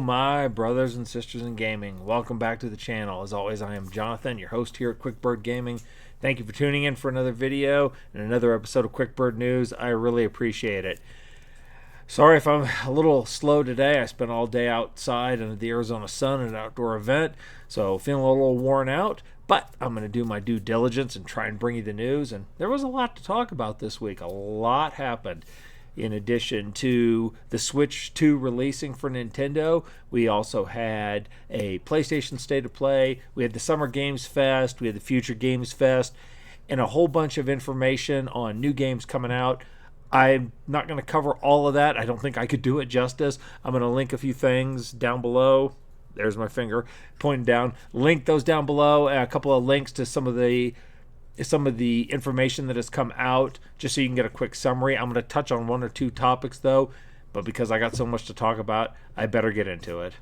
my brothers and sisters in gaming. Welcome back to the channel. As always, I am Jonathan, your host here at QuickBird Gaming. Thank you for tuning in for another video and another episode of QuickBird News. I really appreciate it. Sorry if I'm a little slow today. I spent all day outside in the Arizona sun at an outdoor event, so feeling a little worn out. But I'm going to do my due diligence and try and bring you the news. And there was a lot to talk about this week. A lot happened. In addition to the Switch 2 releasing for Nintendo, we also had a PlayStation State of Play, we had the Summer Games Fest, we had the Future Games Fest, and a whole bunch of information on new games coming out. I'm not going to cover all of that. I don't think I could do it justice. I'm going to link a few things down below. There's my finger pointing down. Link those down below, a couple of links to some of the information that has come out, just so you can get a quick summary. I'm going to touch on one or two topics, though, but because I got so much to talk about, I better get into it.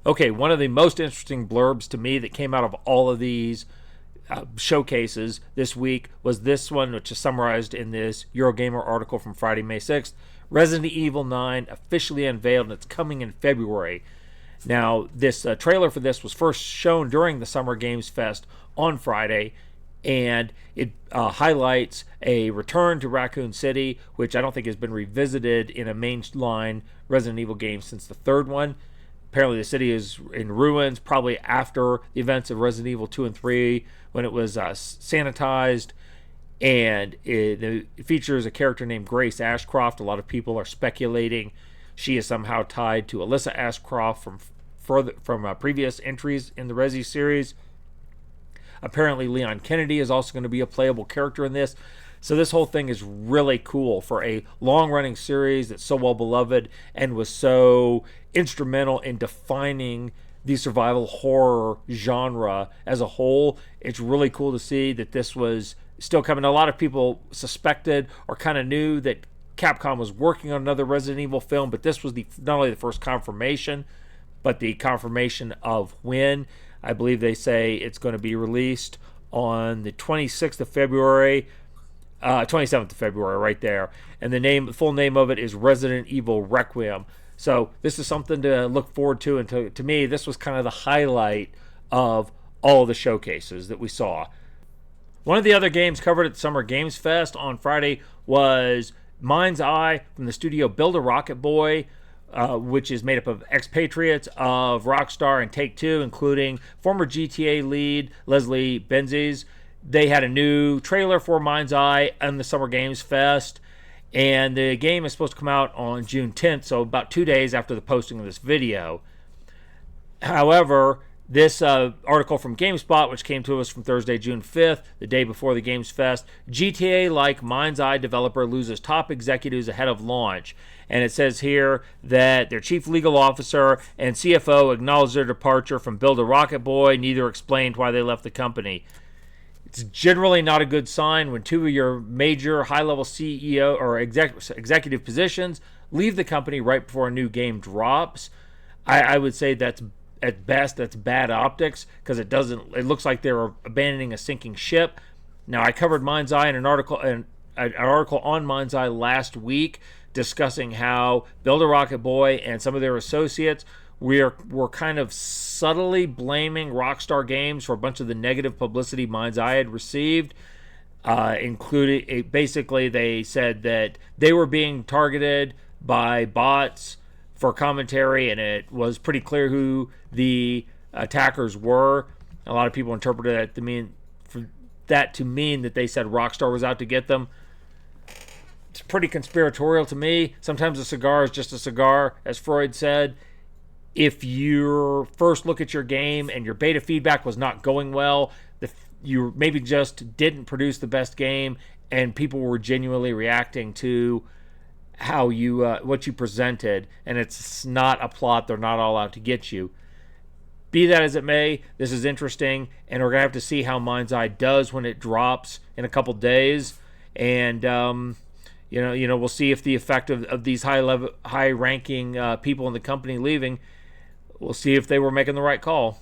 Okay, one of the most interesting blurbs to me that came out of all of these showcases this week was this one, which is summarized in this Eurogamer article from Friday, May 6th. Resident Evil 9 officially unveiled, and it's coming in February. Now, this trailer for this was first shown during the Summer Games Fest on Friday, and it highlights a return to Raccoon City, which I don't think has been revisited in a mainline Resident Evil game since the third one. Apparently the city is in ruins, probably after the events of Resident Evil 2 and 3, when it was sanitized, and it features a character named Grace Ashcroft. A lot of people are speculating she is somehow tied to Alyssa Ashcroft from previous entries in the Resi series. Apparently, Leon Kennedy is also going to be a playable character in this. So this whole thing is really cool for a long-running series that's so well-beloved and was so instrumental in defining the survival horror genre as a whole. It's really cool to see that this was still coming. A lot of people suspected or kind of knew that Capcom was working on another Resident Evil film, but this was not only the first confirmation, but the confirmation of when. I believe they say it's going to be released on the 26th of February, 27th of February, right there. And the full name of it is Resident Evil Requiem. So this is something to look forward to. And to me, this was kind of the highlight of all the showcases that we saw. One of the other games covered at the Summer Games Fest on Friday was Mind's Eye from the studio Build a Rocket Boy, which is made up of expatriates of Rockstar and Take-Two, including former GTA lead Leslie Benzies. They had a new trailer for Mind's Eye on the Summer Games Fest, and the game is supposed to come out on June 10th, so about 2 days after the posting of this video. However, this article from GameSpot, which came to us from Thursday, June 5th, the day before the Games Fest, GTA-like Mind's Eye developer loses top executives ahead of launch. And it says here that their chief legal officer and CFO acknowledged their departure from Build a Rocket Boy. Neither explained why they left the company. It's generally not a good sign when two of your major high-level CEO or executive positions leave the company right before a new game drops. I would say that's at best, that's bad optics, because it looks like they're abandoning a sinking ship. Now, I covered Mind's Eye in an article on Mind's Eye last week, discussing how Build a Rocket Boy and some of their associates were kind of subtly blaming Rockstar Games for a bunch of the negative publicity Mind's Eye had received, including basically they said that they were being targeted by bots for commentary, and it was pretty clear who the attackers were. A lot of people interpreted that to mean that they said Rockstar was out to get them. It's pretty conspiratorial to me. Sometimes a cigar is just a cigar, as Freud said. If your first look at your game and your beta feedback was not going well, you maybe just didn't produce the best game, and people were genuinely reacting to how what you presented, and it's not a plot. They're not all out to get you. Be that as it may, this is interesting, and we're gonna have to see how Mind's Eye does when it drops in a couple days, and we'll see if the effect of these high-ranking people in the company leaving. We'll see if they were making the right call.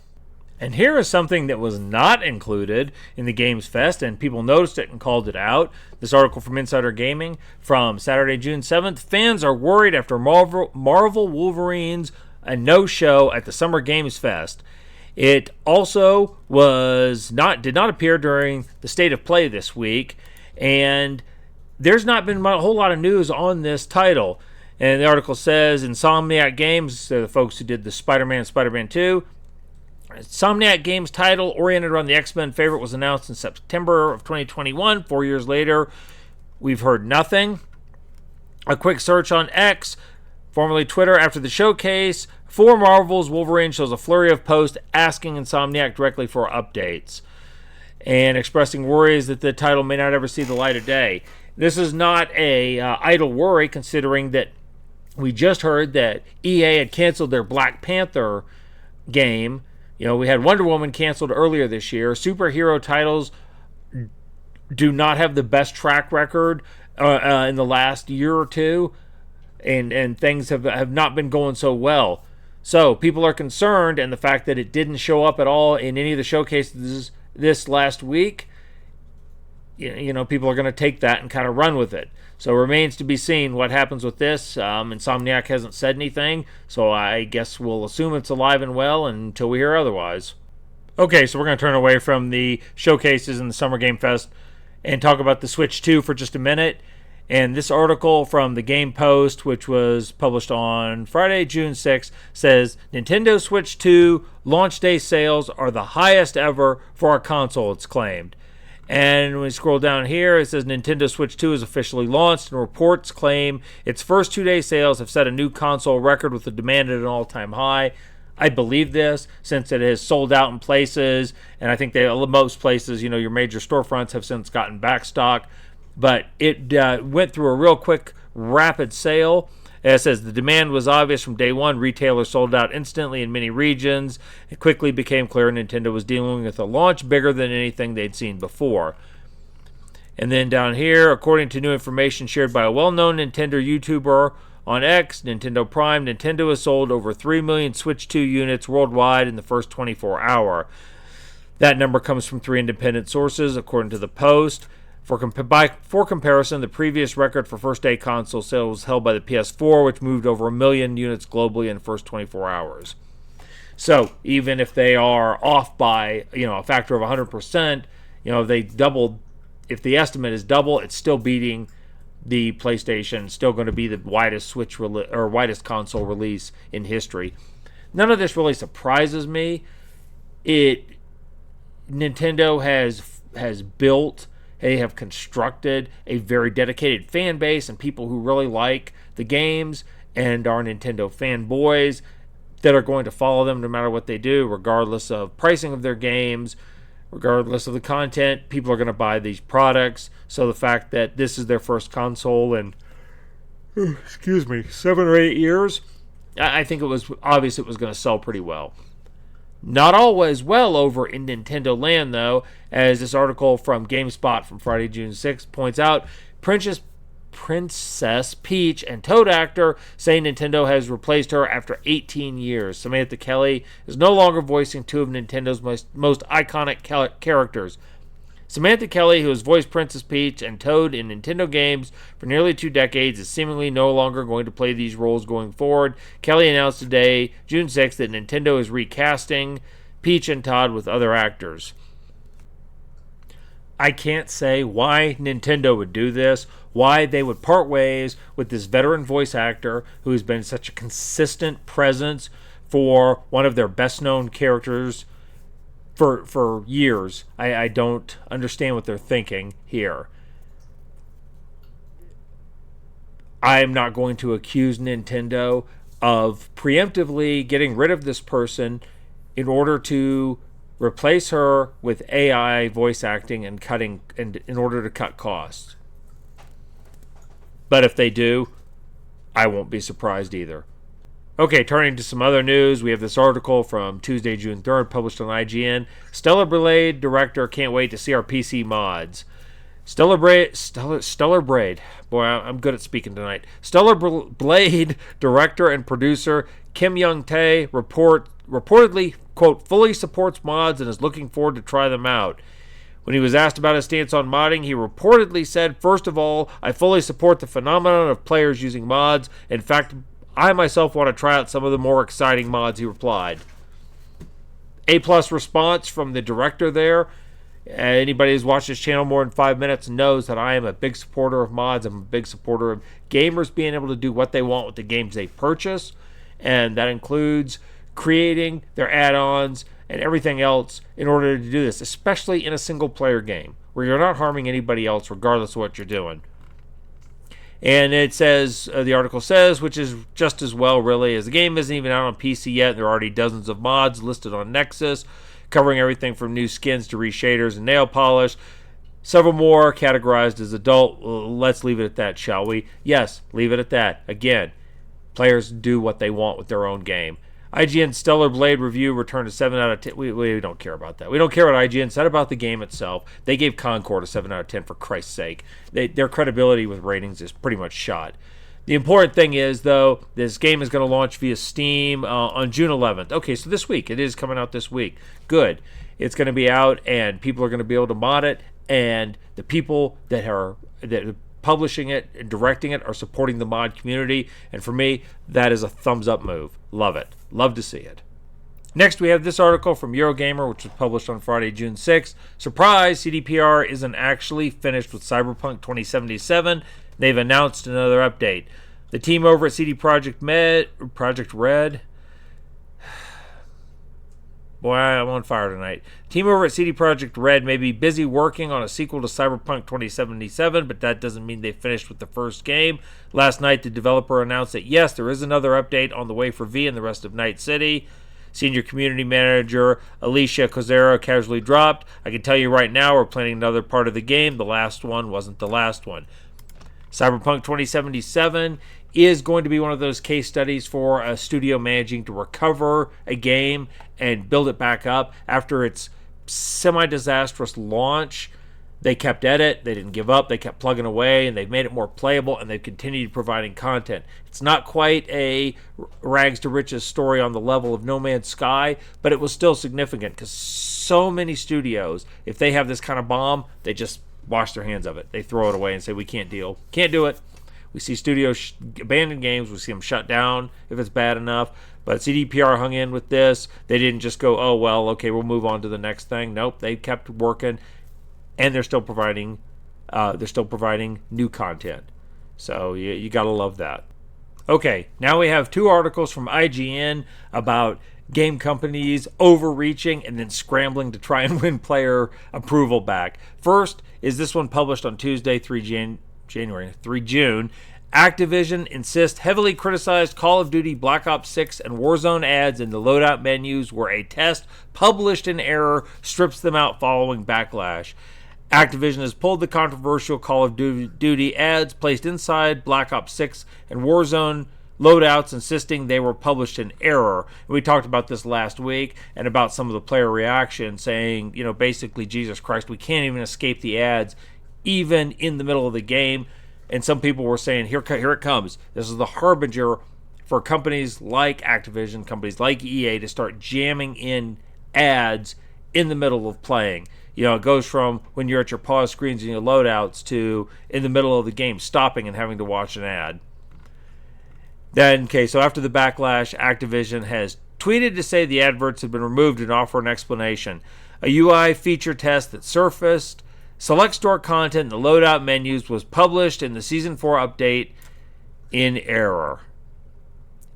And here is something that was not included in the Games Fest, and people noticed it and called it out. This article from Insider Gaming from Saturday, June 7th. Fans are worried after Marvel Wolverine's a no-show at the Summer Games Fest. It also did not appear during the State of Play this week, and there's not been a whole lot of news on this title. And the article says Insomniac Games, they're the folks who did the Spider-Man 2. Insomniac Games title, oriented around the X-Men favorite, was announced in September of 2021. 4 years later, we've heard nothing. A quick search on X, formerly Twitter, after the showcase for Marvel's Wolverine shows a flurry of posts asking Insomniac directly for updates and expressing worries that the title may not ever see the light of day. This is not a idle worry, considering that we just heard that EA had canceled their Black Panther game. You know, we had Wonder Woman canceled earlier this year. Superhero titles do not have the best track record in the last year or two, and things have not been going so well. So people are concerned, and the fact that it didn't show up at all in any of the showcases this last week, you know, people are going to take that and kind of run with it. So it remains to be seen what happens with this. Insomniac hasn't said anything, so I guess we'll assume it's alive and well until we hear otherwise. Okay, so we're going to turn away from the showcases and the Summer Game Fest and talk about the Switch 2 for just a minute. And this article from the Game Post, which was published on Friday, June 6th, says Nintendo Switch 2 launch day sales are the highest ever for a console, it's claimed. And when we scroll down here, it says Nintendo Switch 2 is officially launched, and reports claim its first 2-day sales have set a new console record with the demand at an all-time high. I believe this, since it has sold out in places, and I think most places, you know, your major storefronts have since gotten back stock. But it went through a real quick, rapid sale. It says the demand was obvious from day one. Retailers sold out instantly in many regions. It quickly became clear Nintendo was dealing with a launch bigger than anything they'd seen before. And then down here, according to new information shared by a well-known Nintendo YouTuber on X, Nintendo Prime, Nintendo has sold over 3 million Switch 2 units worldwide in the first 24 hours. That number comes from 3 independent sources, according to the Post. For comparison, the previous record for first-day console sales was held by the PS4, which moved over 1 million units globally in the first 24 hours. So even if they are off by, you know, a factor of 100%, you know, they doubled. If the estimate is double, it's still beating the PlayStation. It's still going to be the widest widest console release in history. None of this really surprises me. Nintendo has built. They have constructed a very dedicated fan base and people who really like the games and are Nintendo fanboys that are going to follow them no matter what they do, regardless of pricing of their games, regardless of the content. People are going to buy these products. So the fact that this is their first console in, 7 or 8 years, I think it was obvious it was going to sell pretty well. Not always well over in Nintendo land, though, as this article from GameSpot from Friday, June 6th points out. Princess Peach and Toad actor say Nintendo has replaced her after 18 years. Samantha Kelly is no longer voicing 2 of Nintendo's most iconic characters. Samantha Kelly, who has voiced Princess Peach and Toad in Nintendo games for nearly 2 decades, is seemingly no longer going to play these roles going forward. Kelly announced today, June 6th, that Nintendo is recasting Peach and Todd with other actors. I can't say why Nintendo would do this, why they would part ways with this veteran voice actor who has been such a consistent presence for one of their best-known characters for years. I don't understand what they're thinking here. I'm not going to accuse Nintendo of preemptively getting rid of this person in order to replace her with AI voice acting and in order to cut costs. But if they do, I won't be surprised either. Okay, turning to some other news, we have this article from Tuesday, June 3rd, published on IGN. Stellar Blade director can't wait to see our PC mods. Stellar Blade. Boy, I'm good at speaking tonight. Stellar Blade director and producer Kim Young-tae reportedly, quote, fully supports mods and is looking forward to try them out. When he was asked about his stance on modding, he reportedly said, first of all, I fully support the phenomenon of players using mods. In fact, I myself want to try out some of the more exciting mods, he replied. A-plus response from the director there. Anybody who's watched this channel more than 5 minutes knows that I am a big supporter of mods. I'm a big supporter of gamers being able to do what they want with the games they purchase, and that includes creating their add-ons and everything else in order to do this, especially in a single-player game where you're not harming anybody else regardless of what you're doing. And it says, the article says, which is just as well really, as the game isn't even out on PC yet, there are already dozens of mods listed on Nexus, covering everything from new skins to reshaders and nail polish. Several more categorized as adult. Let's leave it at that, shall we? Yes, leave it at that. Again, players do what they want with their own game. IGN's Stellar Blade review returned a 7 out of 10. We don't care about that. We don't care what IGN said about the game itself. They gave Concord a 7 out of 10 for Christ's sake. Their credibility with ratings is pretty much shot. The important thing is, though, this game is going to launch via Steam on June 11th. Okay, so this week. It is coming out this week. Good. It's going to be out, and people are going to be able to mod it, and the people that are publishing it and directing it are supporting the mod community, and for me, that is a thumbs-up move. Love it. Love to see it. Next, we have this article from Eurogamer, which was published on Friday, June 6th. Surprise, CDPR isn't actually finished with Cyberpunk 2077. They've announced another update. The team over at Project Red... Boy, I'm on fire tonight. Team over at CD Projekt Red may be busy working on a sequel to Cyberpunk 2077, but that doesn't mean they finished with the first game. Last night, the developer announced that, yes, there is another update on the way for V and the rest of Night City. Senior community manager Alicia Cozero casually dropped. I can tell you right now, we're planning another part of the game. The last one wasn't the last one. Cyberpunk 2077 is going to be one of those case studies for a studio managing to recover a game and build it back up after its semi-disastrous launch. They kept at it, they didn't give up, they kept plugging away, and they've made it more playable, and they've continued providing content. It's not quite a rags to riches story on the level of No Man's Sky, but it was still significant because so many studios, if they have this kind of bomb, they just wash their hands of it. They throw it away and say, we can't deal. Can't do it. We see studios abandon games. We see them shut down if it's bad enough. But CDPR hung in with this. They didn't just go, oh, well, okay, we'll move on to the next thing. Nope, they kept working, and they're still providing new content. So you got to love that. Okay, now we have two articles from IGN about game companies overreaching and then scrambling to try and win player approval back. First is this one published on Tuesday, 3 June. Activision insists heavily criticized Call of Duty Black Ops 6 and Warzone ads in the loadout menus where a test published in error strips them out following backlash. Activision has pulled the controversial Call of Duty ads placed inside Black Ops 6 and Warzone loadouts, insisting they were published in error. We talked about this last week and about some of the player reaction saying, basically, Jesus Christ, we can't even escape the ads even in the middle of the game. And some people were saying, here it comes. This is the harbinger for companies like Activision, companies like EA to start jamming in ads in the middle of playing. It goes from when you're at your pause screens and your loadouts to in the middle of the game stopping and having to watch an ad. So after the backlash, Activision has tweeted to say the adverts have been removed and offer an explanation. A UI feature test that surfaced select store content in the loadout menus was published in the Season 4 update in error.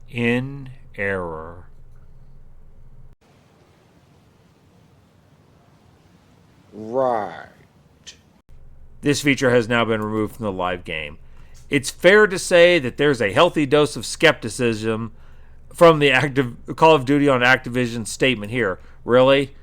In error. Right. This feature has now been removed from the live game. It's fair to say that there's a healthy dose of skepticism from the Call of Duty on Activision statement here. Really?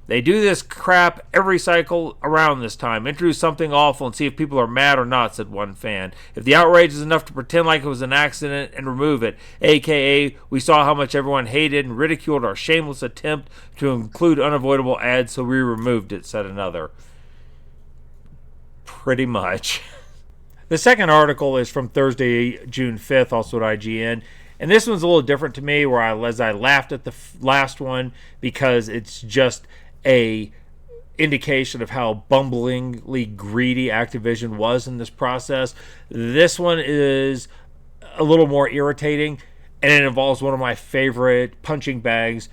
They do this crap every cycle around this time. Introduce something awful and see if people are mad or not, said one fan. If the outrage is enough to pretend like it was an accident and remove it, a.k.a. we saw how much everyone hated and ridiculed our shameless attempt to include unavoidable ads, so we removed it, said another. Pretty much. The second article is from Thursday, June 5th, also at IGN. And this one's a little different to me, where I laughed at the last one because it's just a indication of how bumblingly greedy Activision was in this process. This one is a little more irritating, and it involves one of my favorite punching bags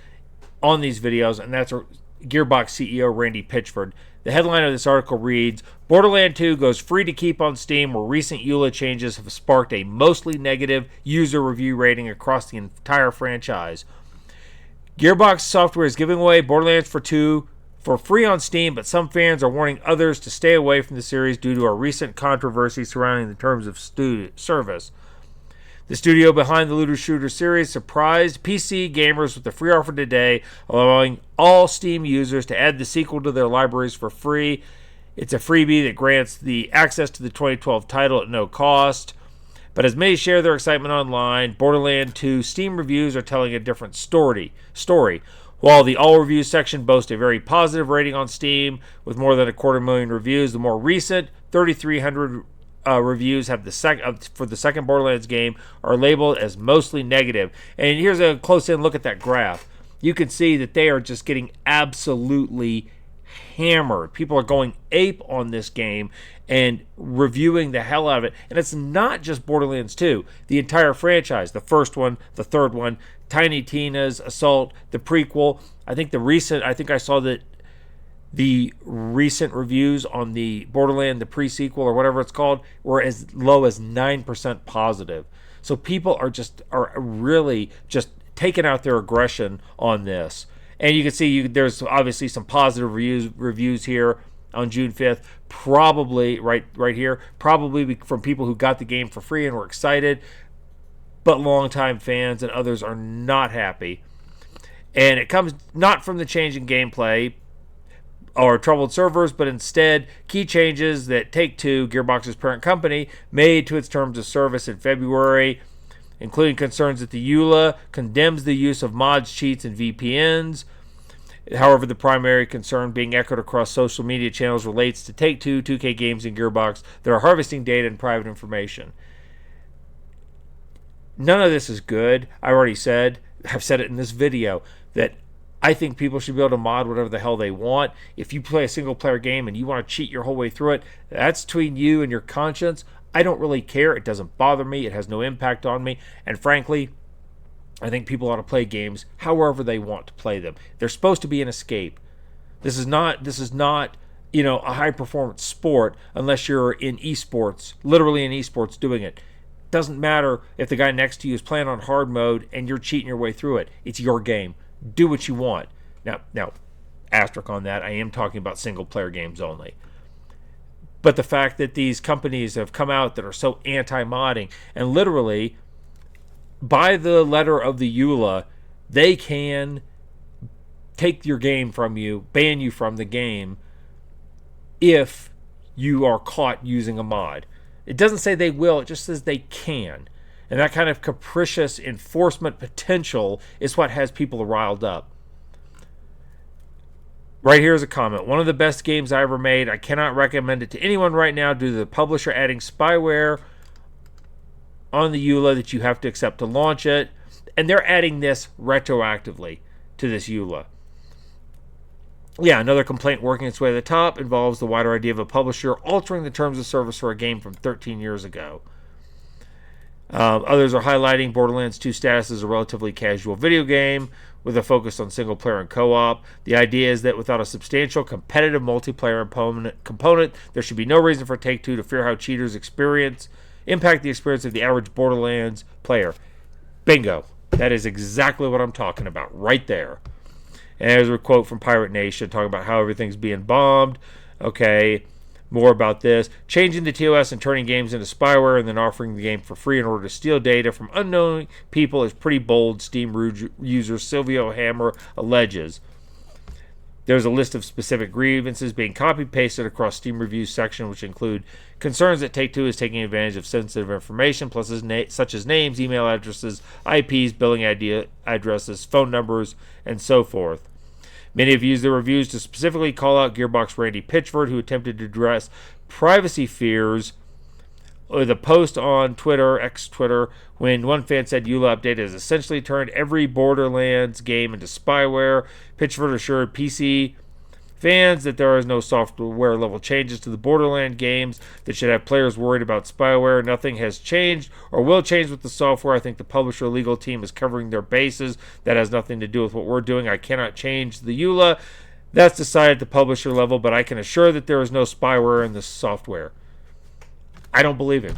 on these videos, and that's Gearbox CEO Randy Pitchford. The headline of this article reads, Borderlands 2 goes free to keep on Steam, where recent EULA changes have sparked a mostly negative user review rating across the entire franchise. Gearbox Software is giving away Borderlands 2 for free on Steam, but some fans are warning others to stay away from the series due to a recent controversy surrounding the terms of service. The studio behind the looter shooter series surprised PC gamers with a free offer today, allowing all Steam users to add the sequel to their libraries for free. It's a freebie that grants the access to the 2012 title at no cost. But as many share their excitement online, Borderlands 2 Steam reviews are telling a different story. While the all reviews section boasts a very positive rating on Steam with more than 250,000 reviews, the more recent 3,300 reviews have for the second Borderlands game are labeled as mostly negative. And here's a close-in look at that graph. You can see that they are just getting absolutely hammered. People are going ape on this game and reviewing the hell out of it. And it's not just Borderlands 2. The entire franchise, the first one, the third one, Tiny Tina's Assault, the prequel. I think I saw that the recent reviews on the Borderlands, the pre-sequel or whatever it's called, were as low as 9% positive. So people are really just taking out their aggression on this. And you can see there's obviously some positive reviews here on June 5th, probably right here, probably from people who got the game for free and were excited, but longtime fans and others are not happy. And it comes not from the change in gameplay or troubled servers, but instead key changes that Take-Two, Gearbox's parent company, made to its terms of service in February, including concerns that the EULA condemns the use of mods, cheats, and VPNs. However, the primary concern being echoed across social media channels relates to Take-Two, 2K Games, and Gearbox that are harvesting data and private information. None of this is good. I've said it in this video, that I think people should be able to mod whatever the hell they want. If you play a single-player game and you want to cheat your whole way through it, that's between you and your conscience. I don't really care. It doesn't bother me. It has no impact on me. And frankly, I think people ought to play games however they want to play them. They're supposed to be an escape. This is not, a high-performance sport unless you're in esports, literally in esports doing it. Doesn't matter if the guy next to you is playing on hard mode and you're cheating your way through it. It's your game. Do what you want. Now, asterisk on that, I am talking about single-player games only. But the fact that these companies have come out that are so anti-modding, and literally, by the letter of the EULA, they can take your game from you, ban you from the game, if you are caught using a mod. It doesn't say they will, it just says they can. And that kind of capricious enforcement potential is what has people riled up. Right here is a comment. One of the best games I ever made. I cannot recommend it to anyone right now due to the publisher adding spyware on the EULA that you have to accept to launch it. And they're adding this retroactively to this EULA. Yeah, another complaint working its way to the top involves the wider idea of a publisher altering the terms of service for a game from 13 years ago. Others are highlighting Borderlands 2 status as a relatively casual video game with a focus on single player and co-op. The idea is that without a substantial competitive multiplayer component, there should be no reason for Take-Two to fear how cheaters impact the experience of the average Borderlands player. Bingo. That is exactly what I'm talking about right there. And there's a quote from Pirate Nation talking about how everything's being bombed. Okay. More about this. Changing the TOS and turning games into spyware and then offering the game for free in order to steal data from unknown people is pretty bold, Steam user Silvio Hammer alleges. There's a list of specific grievances being copy-pasted across Steam reviews section, which include concerns that Take-Two is taking advantage of sensitive information, such as names, email addresses, IPs, billing addresses, phone numbers, and so forth. Many have used their reviews to specifically call out Gearbox Randy Pitchford, who attempted to address privacy fears with a post on Twitter, ex-Twitter, when one fan said EULA update has essentially turned every Borderlands game into spyware. Pitchford assured PC fans that there is no software level changes to the Borderlands games that should have players worried about spyware. Nothing has changed or will change with the software. I think the publisher legal team is covering their bases. That has nothing to do with what we're doing. I cannot change the EULA. That's decided at the publisher level, but I can assure that there is no spyware in the software. I don't believe him.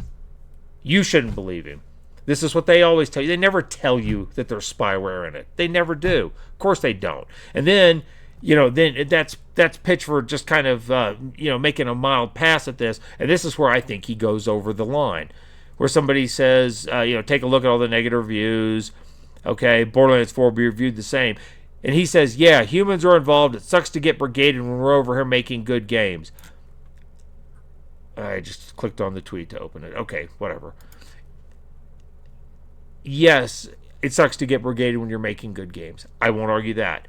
You shouldn't believe him. This is what they always tell you. They never tell you that there's spyware in it. They never do. Of course they don't. And then, then that's pitch for just kind of, making a mild pass at this. And this is where I think he goes over the line. Where somebody says, take a look at all the negative reviews. Okay, Borderlands 4 will be reviewed the same. And he says, yeah, humans are involved. It sucks to get brigaded when we're over here making good games. I just clicked on the tweet to open it. Okay, whatever. Yes, it sucks to get brigaded when you're making good games. I won't argue that.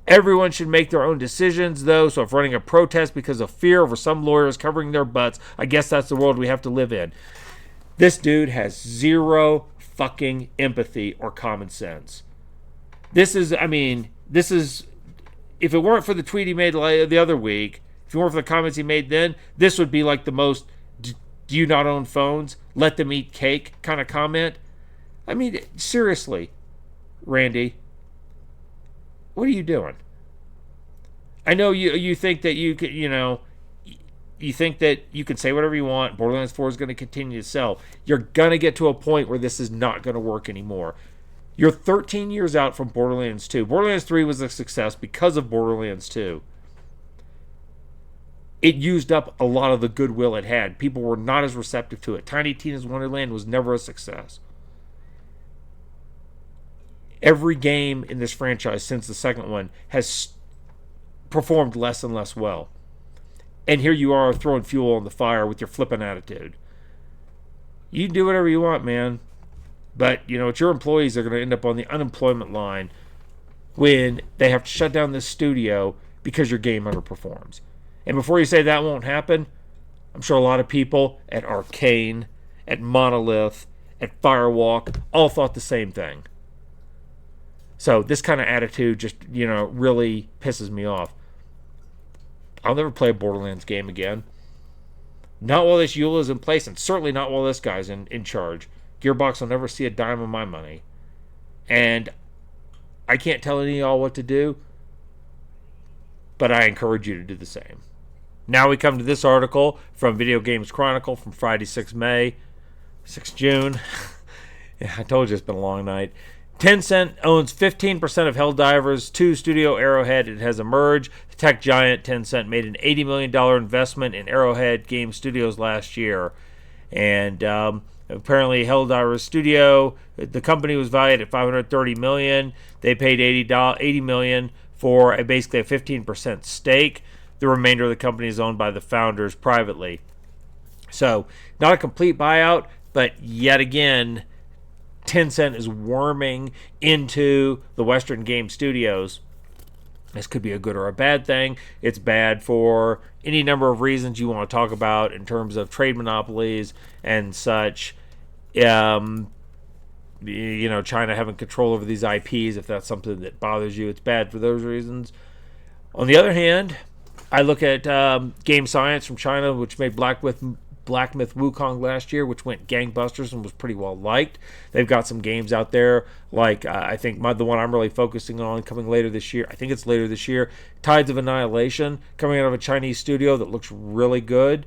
Everyone should make their own decisions, though. So if running a protest because of fear over some lawyers covering their butts, I guess that's the world we have to live in. This dude has zero fucking empathy or common sense. This is, if it weren't for the tweet he made the other week, if it weren't for the comments he made then, this would be like the most, do you not own phones? Let them eat cake kind of comment. Seriously, Randy, what are you doing? I know you think that you could, you think that you can say whatever you want. Borderlands 4 is going to continue to sell. You're going to get to a point where this is not going to work anymore. You're 13 years out from Borderlands 2. Borderlands 3 was a success because of Borderlands 2. It used up a lot of the goodwill it had. People were not as receptive to it. Tiny Tina's Wonderland was never a success. Every game in this franchise since the second one has performed less and less well. And here you are throwing fuel on the fire with your flippant attitude. You can do whatever you want, man. But, it's your employees that are going to end up on the unemployment line when they have to shut down this studio because your game underperforms. And before you say that won't happen, I'm sure a lot of people at Arcane, at Monolith, at Firewalk all thought the same thing. So this kind of attitude just, really pisses me off. I'll never play a Borderlands game again. Not while this EULA is in place, and certainly not while this guy's in charge. Gearbox will never see a dime of my money. And I can't tell any of y'all what to do, but I encourage you to do the same. Now we come to this article from Video Games Chronicle from Friday, 6 June. Yeah, I told you it's been a long night. Tencent owns 15% of Helldivers 2 studio Arrowhead. It has emerged. The tech giant Tencent made an $80 million investment in Arrowhead Game Studios last year. And apparently Helldivers Studio, the company was valued at $530 million. They paid $80 million for basically a 15% stake. The remainder of the company is owned by the founders privately. So, not a complete buyout, but yet again, Tencent is worming into the Western game studios. This could be a good or a bad thing. It's bad for any number of reasons you want to talk about in terms of trade monopolies and such. China having control over these IPs, if that's something that bothers you, it's bad for those reasons. On the other hand, I look at Game Science from China, which made Black Myth Wukong last year, which went gangbusters and was pretty well liked. They've got some games out there, like I think the one I'm really focusing on coming later this year. I think it's later this year. Tides of Annihilation, coming out of a Chinese studio that looks really good.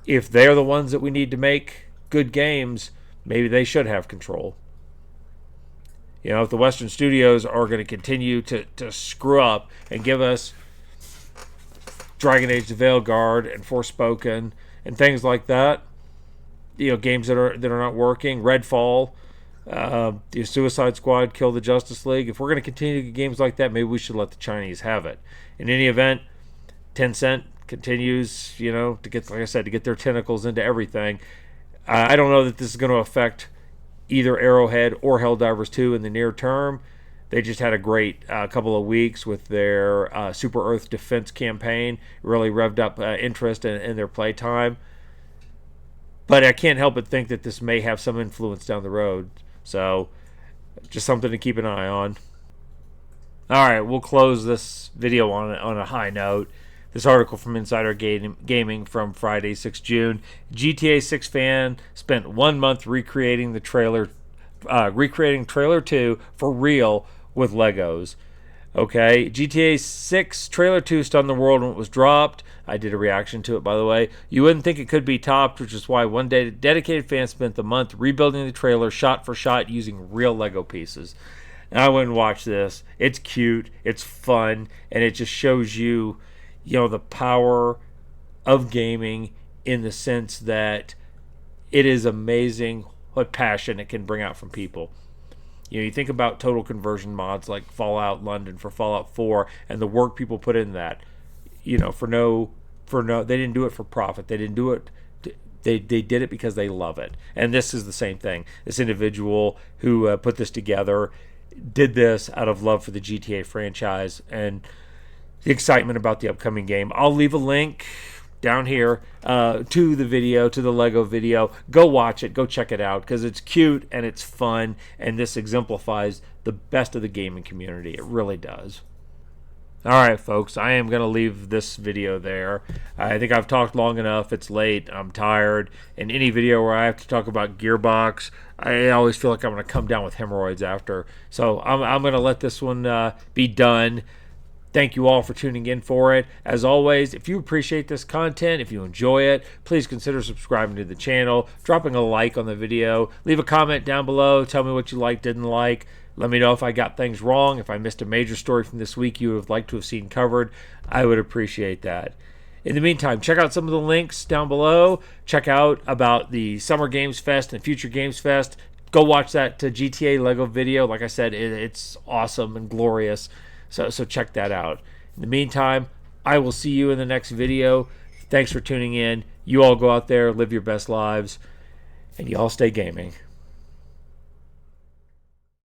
If they're the ones that we need to make good games, maybe they should have control. If the Western studios are going to continue to screw up and give us Dragon Age: The Veilguard and Forspoken and things like that, games that are not working, Redfall, Suicide Squad, Kill the Justice League. If we're going to continue to get games like that, maybe we should let the Chinese have it. In any event, Tencent continues, to get, like I said, to get their tentacles into everything. I don't know that this is going to affect either Arrowhead or Helldivers 2 in the near term. They just had a great couple of weeks with their Super Earth Defense campaign. It really revved up interest in their playtime. But I can't help but think that this may have some influence down the road. So, just something to keep an eye on. All right, we'll close this video on a high note. This article from Insider Gaming from Friday, 6 June. GTA 6 fan spent 1 month recreating trailer 2 for real with Legos. Okay, GTA 6 trailer 2 stunned the world when it was dropped. I did a reaction to it, by the way. You wouldn't think it could be topped, which is why one dedicated fan spent the month rebuilding the trailer shot for shot using real Lego pieces. And I went and watched this. It's cute, it's fun, and it just shows you, the power of gaming in the sense that it is amazing what passion it can bring out from people. You think about total conversion mods like Fallout London for Fallout 4 and the work people put in that. They didn't do it for profit. They didn't do it. They did it because they love it. And this is the same thing. This individual who put this together did this out of love for the GTA franchise and the excitement about the upcoming game. I'll leave a link down here to the video, to the Lego video. Go watch it. Go check it out because it's cute and it's fun, and this exemplifies the best of the gaming community. It really does. All right, folks, I am going to leave this video there. I think I've talked long enough. It's late. I'm tired. In any video where I have to talk about Gearbox, I always feel like I'm going to come down with hemorrhoids after. So I'm going to let this one be done. Thank you all for tuning in for it. As always, if you appreciate this content, if you enjoy it, please consider subscribing to the channel, dropping a like on the video, leave a comment down below, tell me what you liked, didn't like. Let me know if I got things wrong, if I missed a major story from this week you would like to have seen covered. I would appreciate that. In the meantime, check out some of the links down below. Check out about the Summer Games Fest and Future Games Fest. Go watch that GTA Lego video. Like I said, it's awesome and glorious. So check that out. In the meantime, I will see you in the next video. Thanks for tuning in. You all go out there, live your best lives, and you all stay gaming.